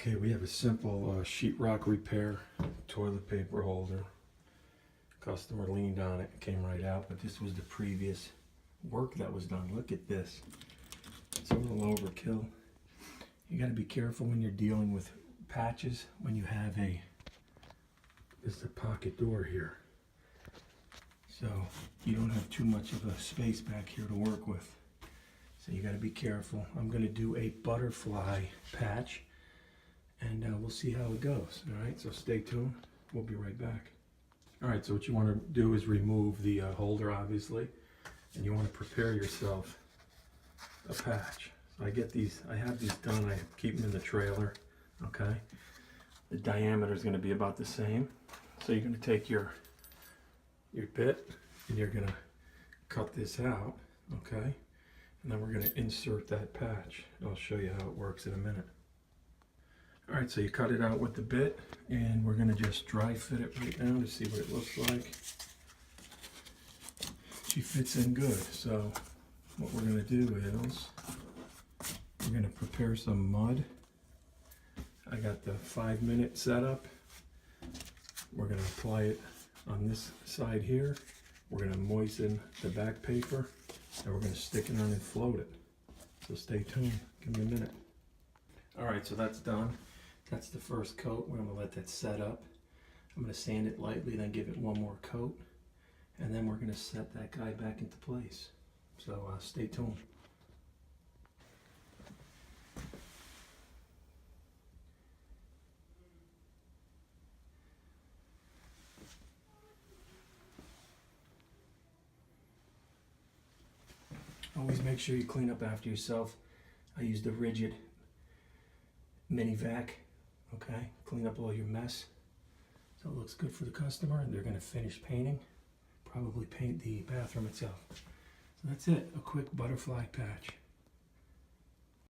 Okay, we have a simple sheetrock repair, toilet paper holder. Customer leaned on it, came right out, but this was the previous work that was done. Look at this. It's a little overkill. You got to be careful when you're dealing with patches when you have this is a pocket door here. So you don't have too much of a space back here to work with. So you got to be careful. I'm going to do a butterfly patch and we'll see how it goes. All right, so stay tuned. We'll be right back. All right, so what you want to do is remove the holder, obviously, and you want to prepare yourself a patch. So I have these done. I keep them in the trailer. Okay, the diameter is going to be about the same. So you're going to take your bit and you're going to cut this out. Okay, and then we're going to insert that patch. I'll show you how it works in a minute. All right, so you cut it out with the bit, and we're going to just dry fit it right now to see what it looks like. She fits in good, so what we're going to do is we're going to prepare some mud. I got the 5-minute setup. We're going to apply it on this side here. We're going to moisten the back paper, and we're going to stick it on and float it. So stay tuned. Give me a minute. All right, so that's done. That's the first coat. We're going to let that set up. I'm going to sand it lightly, then give it one more coat, and then we're going to set that guy back into place. So stay tuned. Always make sure you clean up after yourself. I use the rigid mini vac. Okay, clean up all your mess so it looks good for the customer, and they're going to finish painting, probably paint the bathroom itself. So that's it, a quick butterfly patch.